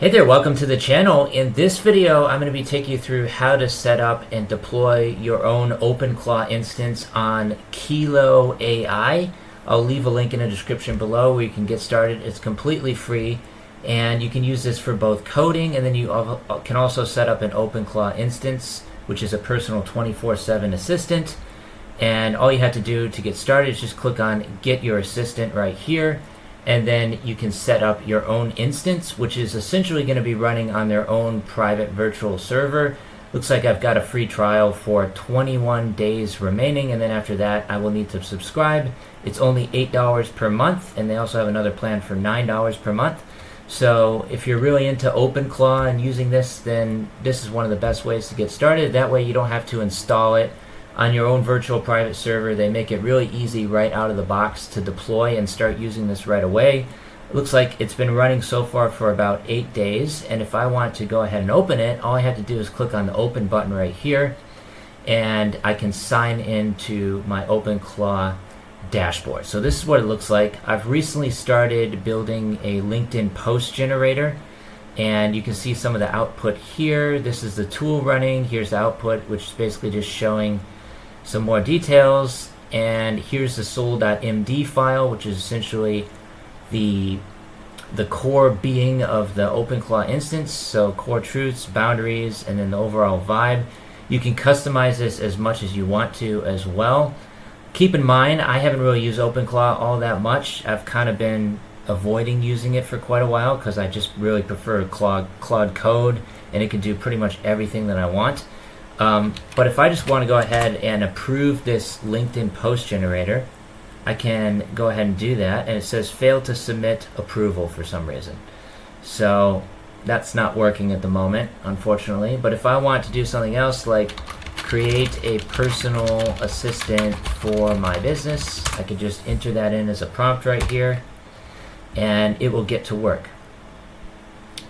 Hey there, welcome to the channel. In this video, I'm going to be taking you through how to set up and deploy your own OpenClaw instance on Kilo AI. I'll leave a link in the description below where you can get started. It's completely free, and you can use this for both coding, and then you can also set up an OpenClaw instance, which is a personal 24/7 assistant. And all you have to do to get started is just click on Get Your Assistant right here. And then you can set up your own instance, which is essentially going to be running on their own private virtual server. Looks like I've got a free trial for 21 days remaining, and then after that I will need to subscribe. It's only $8 per month, and they also have another plan for $9 per month. So if you're really into OpenClaw and using this, then this is one of the best ways to get started. That way you don't have to install it on your own virtual private server. They make it really easy right out of the box to deploy and start using this right away. It looks like it's been running so far for about 8 days, and if I want to go ahead and open it, all I have to do is click on the open button right here, and I can sign into my OpenClaw dashboard. So this is what it looks like. I've recently started building a LinkedIn post generator, and you can see some of the output here. This is the tool running. Here's the output, which is basically just showing some more details, and here's the soul.md file, which is essentially the core being of the OpenClaw instance. So core truths, boundaries, and then the overall vibe. You can customize this as much as you want to as well. Keep in mind, I haven't really used OpenClaw all that much. I've kind of been avoiding using it for quite a while because I just really prefer Claude Code, and it can do pretty much everything that I want. But if I just want to go ahead and approve this LinkedIn post generator, I can go ahead and do that, and it says fail to submit approval for some reason. So that's not working at the moment, unfortunately. But if I want to do something else like create a personal assistant for my business, I could just enter that in as a prompt right here, and it will get to work.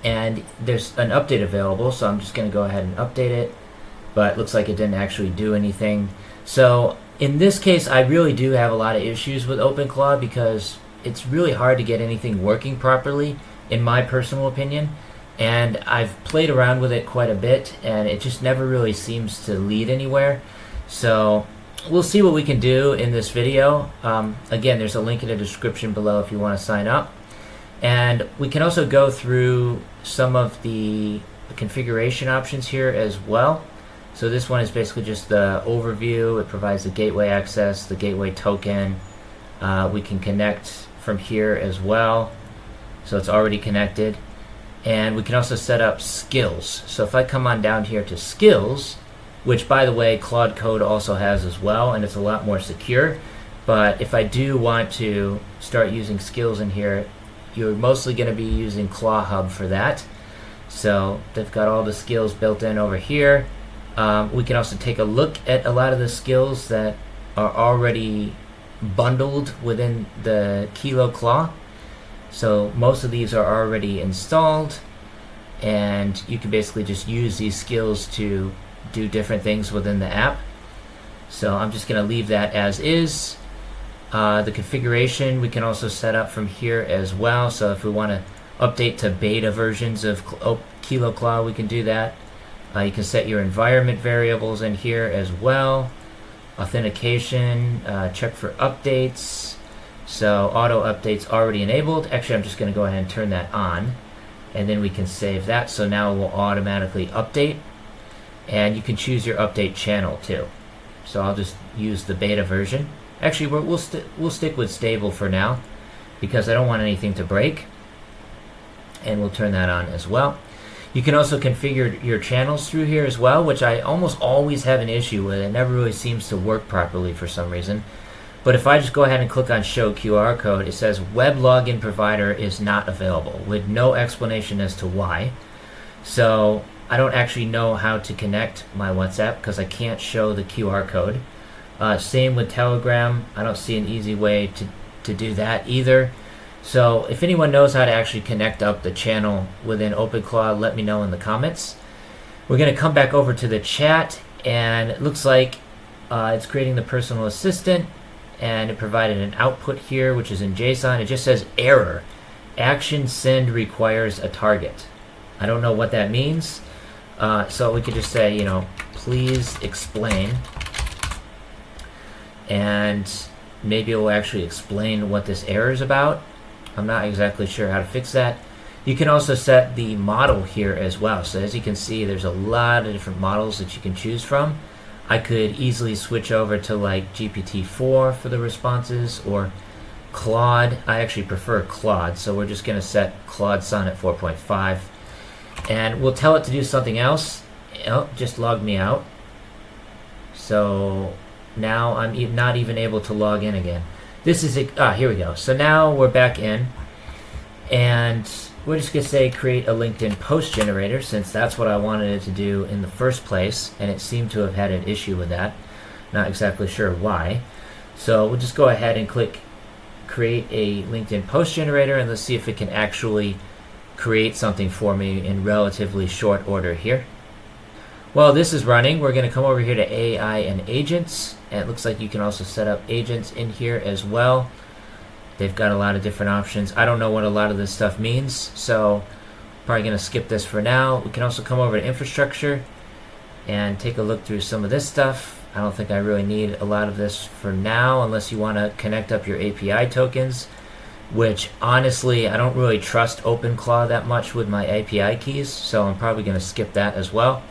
And there's an update available, so I'm just going to go ahead and update it. But it looks like it didn't actually do anything. So in this case, I really do have a lot of issues with OpenClaw because it's really hard to get anything working properly, in my personal opinion. And I've played around with it quite a bit, and it just never really seems to lead anywhere. So we'll see what we can do in this video. Again, there's a link in the description below if you want to sign up. And we can also go through some of the configuration options here as well. So this one is basically just the overview. It provides the gateway access, the gateway token. We can connect from here as well. So it's already connected. And we can also set up skills. So if I come on down here to skills, which by the way, Claude Code also has as well, and it's a lot more secure. But if I do want to start using skills in here, you're mostly going to be using Claw Hub for that. So they've got all the skills built in over here. We can also take a look at a lot of the skills that are already bundled within the KiloClaw. So most of these are already installed, and you can basically just use these skills to do different things within the app. So I'm just going to leave that as is. The configuration we can also set up from here as well. So if we want to update to beta versions of KiloClaw, we can do that. You can set your environment variables in here as well. Authentication, check for updates. So auto updates already enabled. Actually, I'm just going to go ahead and turn that on, and then we can save that. So now it will automatically update, and you can choose your update channel too. So I'll just use the beta version. Actually, we'll stick with stable for now because I don't want anything to break, and we'll turn that on as well. You can also configure your channels through here as well, which I almost always have an issue with. It never really seems to work properly for some reason. But if I just go ahead and click on Show QR Code, it says Web Login Provider is not available, with no explanation as to why. So I don't actually know how to connect my WhatsApp because I can't show the QR code. Same with Telegram. I don't see an easy way to do that either. So if anyone knows how to actually connect up the channel within OpenClaw, let me know in the comments. We're going to come back over to the chat, and it looks like it's creating the personal assistant, and it provided an output here, which is in JSON. It just says error. Action send requires a target. I don't know what that means. So we could just say, please explain. And maybe it will actually explain what this error is about. I'm not exactly sure how to fix that. You can also set the model here as well. So as you can see, there's a lot of different models that you can choose from. I could easily switch over to like GPT-4 for the responses, or Claude. I actually prefer Claude, so we're just going to set Claude Sonnet 4.5. And we'll tell it to do something else. Oh, just logged me out. So now I'm not even able to log in again. This is here we go. So now we're back in, and we're just gonna say create a LinkedIn post generator, since that's what I wanted it to do in the first place, and it seemed to have had an issue with that. Not exactly sure why. So we'll just go ahead and click create a LinkedIn post generator, and let's see if it can actually create something for me in relatively short order here. While this is running, we're going to come over here to AI and agents, and it looks like you can also set up agents in here as well. They've got a lot of different options. I don't know what a lot of this stuff means, so probably going to skip this for now. We can also come over to infrastructure and take a look through some of this stuff. I don't think I really need a lot of this for now, unless you want to connect up your API tokens, which honestly I don't really trust OpenClaw that much with my API keys, so I'm probably going to skip that as well.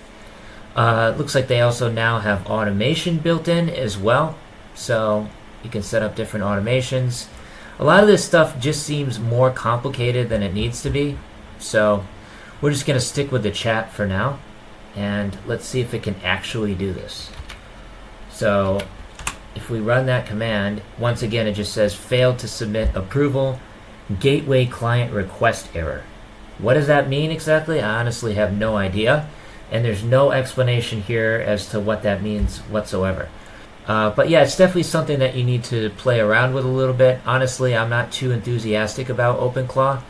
Looks like they also now have automation built in as well, so you can set up different automations. A lot of this stuff just seems more complicated than it needs to be, so we're just going to stick with the chat for now, and let's see if it can actually do this. So if we run that command, once again it just says failed to submit approval, gateway client request error. What does that mean exactly? I honestly have no idea, and there's no explanation here as to what that means whatsoever. But yeah, it's definitely something that you need to play around with a little bit. Honestly, I'm not too enthusiastic about OpenClaw,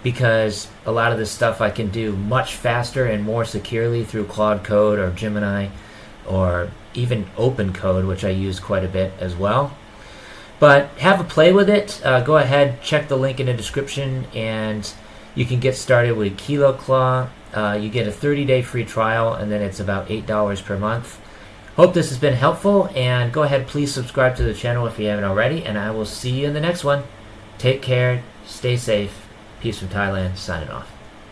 because a lot of this stuff I can do much faster and more securely through Claude Code or Gemini, or even OpenCode, which I use quite a bit as well. But have a play with it. Go ahead, check the link in the description, and you can get started with KiloClaw. You get a 30-day free trial, and then it's about $8 per month. Hope this has been helpful, and go ahead, please subscribe to the channel if you haven't already, and I will see you in the next one. Take care, stay safe. Peace from Thailand, signing off.